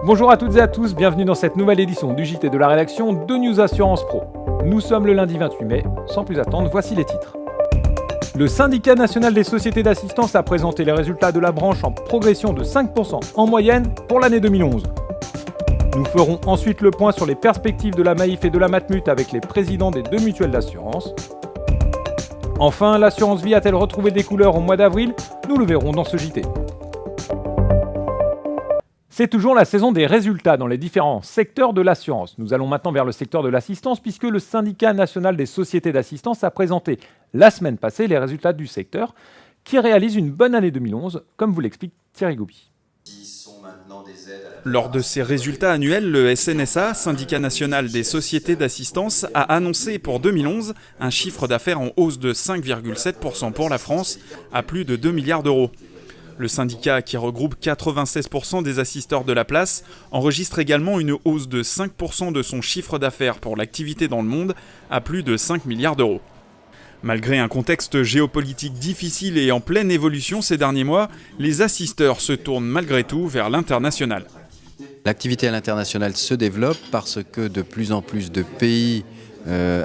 Bonjour à toutes et à tous, bienvenue dans cette nouvelle édition du JT de la rédaction de News Assurance Pro. Nous sommes le lundi 28 mai, sans plus attendre, voici les titres. Le syndicat national des sociétés d'assistance a présenté les résultats de la branche en progression de 5% en moyenne pour l'année 2011. Nous ferons ensuite le point sur les perspectives de la Maïf et de la Matmut avec les présidents des deux mutuelles d'assurance. Enfin, l'assurance vie a-t-elle retrouvé des couleurs au mois d'avril? Nous le verrons dans ce JT. C'est toujours la saison des résultats dans les différents secteurs de l'assurance. Nous allons maintenant vers le secteur de l'assistance puisque le syndicat national des sociétés d'assistance a présenté la semaine passée les résultats du secteur qui réalise une bonne année 2011, comme vous l'explique Thierry Gouby. Lors de ses résultats annuels, le SNSA, syndicat national des sociétés d'assistance, a annoncé pour 2011 un chiffre d'affaires en hausse de 5,7% pour la France à plus de 2 milliards d'euros. Le syndicat, qui regroupe 96% des assisteurs de la place, enregistre également une hausse de 5% de son chiffre d'affaires pour l'activité dans le monde à plus de 5 milliards d'euros. Malgré un contexte géopolitique difficile et en pleine évolution ces derniers mois, les assisteurs se tournent malgré tout vers l'international. L'activité à l'international se développe parce que de plus en plus de pays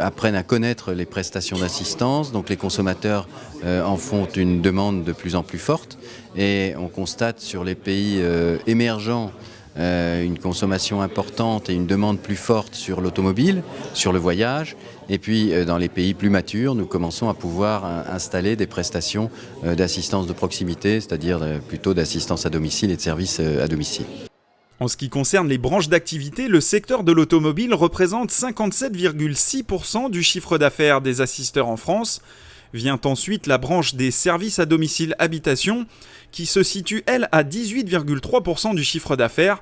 apprennent à connaître les prestations d'assistance, donc les consommateurs en font une demande de plus en plus forte et on constate sur les pays émergents une consommation importante et une demande plus forte sur l'automobile, sur le voyage, et puis dans les pays plus matures, nous commençons à pouvoir installer des prestations d'assistance de proximité, c'est-à-dire plutôt d'assistance à domicile et de services à domicile. En ce qui concerne les branches d'activité, le secteur de l'automobile représente 57,6% du chiffre d'affaires des assisteurs en France. Vient ensuite la branche des services à domicile habitation, qui se situe, elle, à 18,3% du chiffre d'affaires.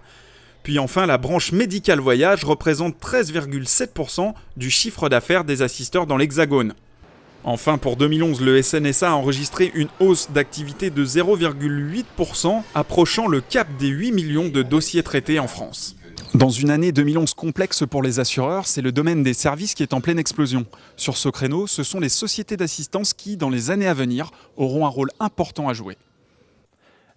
Puis enfin, la branche médical voyage représente 13,7% du chiffre d'affaires des assisteurs dans l'Hexagone. Enfin, pour 2011, le SNSA a enregistré une hausse d'activité de 0,8%, approchant le cap des 8 millions de dossiers traités en France. Dans une année 2011 complexe pour les assureurs, c'est le domaine des services qui est en pleine explosion. Sur ce créneau, ce sont les sociétés d'assistance qui, dans les années à venir, auront un rôle important à jouer.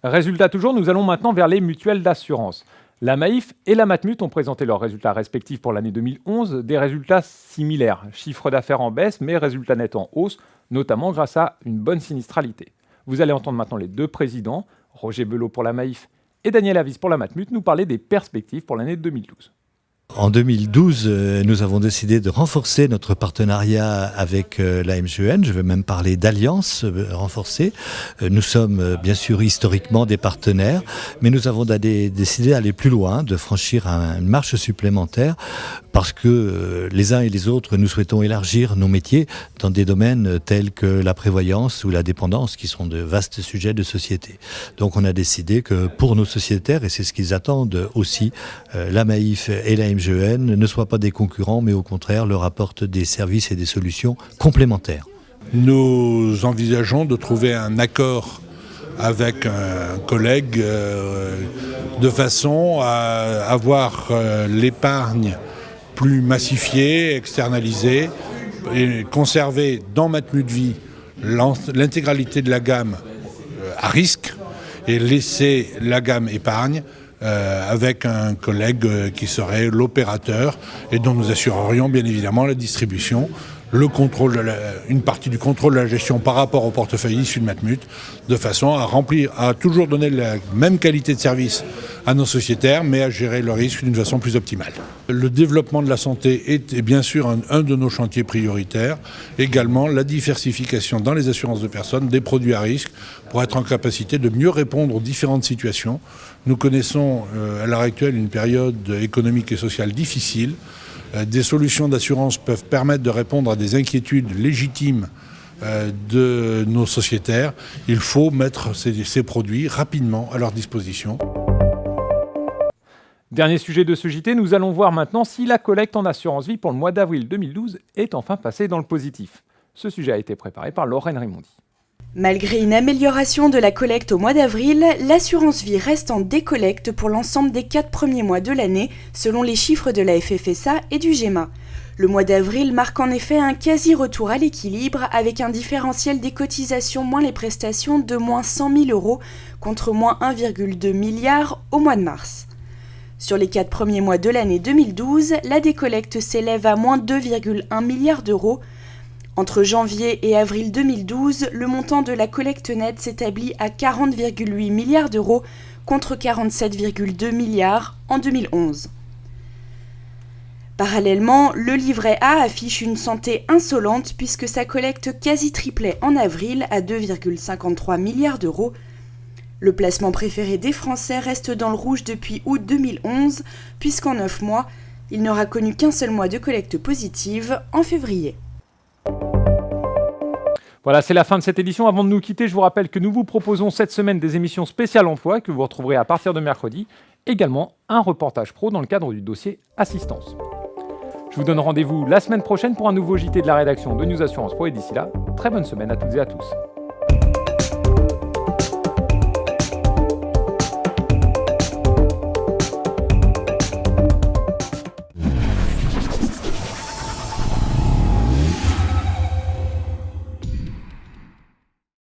Résultat toujours, nous allons maintenant vers les mutuelles d'assurance. La Maïf et la Matmut ont présenté leurs résultats respectifs pour l'année 2011, des résultats similaires, chiffre d'affaires en baisse mais résultats nets en hausse, notamment grâce à une bonne sinistralité. Vous allez entendre maintenant les deux présidents, Roger Belot pour la Maïf et Daniel Avis pour la Matmut, nous parler des perspectives pour l'année 2012. En 2012, nous avons décidé de renforcer notre partenariat avec la MGN. Je vais même parler d'alliance renforcée. Nous sommes bien sûr historiquement des partenaires, mais nous avons décidé d'aller plus loin, de franchir une marche supplémentaire, parce que les uns et les autres, nous souhaitons élargir nos métiers dans des domaines tels que la prévoyance ou la dépendance, qui sont de vastes sujets de société. Donc on a décidé que pour nos sociétaires, et c'est ce qu'ils attendent aussi, la Maïf et la MGN ne soient pas des concurrents, mais au contraire leur apportent des services et des solutions complémentaires. Nous envisageons de trouver un accord avec un collègue de façon à avoir l'épargne plus massifiée, externalisée, et conserver dans Matmut Vie l'intégralité de la gamme à risque et laisser la gamme épargne avec un collègue qui serait l'opérateur et dont nous assurerions bien évidemment la distribution, le contrôle une partie du contrôle de la gestion par rapport au portefeuille issu de Matmut, de façon à toujours donner la même qualité de service à nos sociétaires, mais à gérer le risque d'une façon plus optimale. Le développement de la santé est bien sûr un de nos chantiers prioritaires. Également, la diversification dans les assurances de personnes des produits à risque pour être en capacité de mieux répondre aux différentes situations. Nous connaissons à l'heure actuelle une période économique et sociale difficile. Des solutions d'assurance peuvent permettre de répondre à des inquiétudes légitimes de nos sociétaires. Il faut mettre ces produits rapidement à leur disposition. Dernier sujet de ce JT, nous allons voir maintenant si la collecte en assurance vie pour le mois d'avril 2012 est enfin passée dans le positif. Ce sujet a été préparé par Lorraine Raymondi. Malgré une amélioration de la collecte au mois d'avril, l'assurance vie reste en décollecte pour l'ensemble des 4 premiers mois de l'année, selon les chiffres de la FFSA et du GEMA. Le mois d'avril marque en effet un quasi-retour à l'équilibre avec un différentiel des cotisations moins les prestations de moins 100 000 € contre moins 1,2 milliard au mois de mars. Sur les 4 premiers mois de l'année 2012, la décollecte s'élève à moins 2,1 milliards d'euros. Entre janvier et avril 2012, le montant de la collecte nette s'établit à 40,8 milliards d'euros contre 47,2 milliards en 2011. Parallèlement, le livret A affiche une santé insolente puisque sa collecte quasi triplait en avril à 2,53 milliards d'euros. Le placement préféré des Français reste dans le rouge depuis août 2011 puisqu'en 9 mois, il n'aura connu qu'un seul mois de collecte positive en février. Voilà, c'est la fin de cette édition. Avant de nous quitter, je vous rappelle que nous vous proposons cette semaine des émissions spéciales emploi que vous retrouverez à partir de mercredi. Également, un reportage pro dans le cadre du dossier assistance. Je vous donne rendez-vous la semaine prochaine pour un nouveau JT de la rédaction de News Assurance Pro. Et d'ici là, très bonne semaine à toutes et à tous.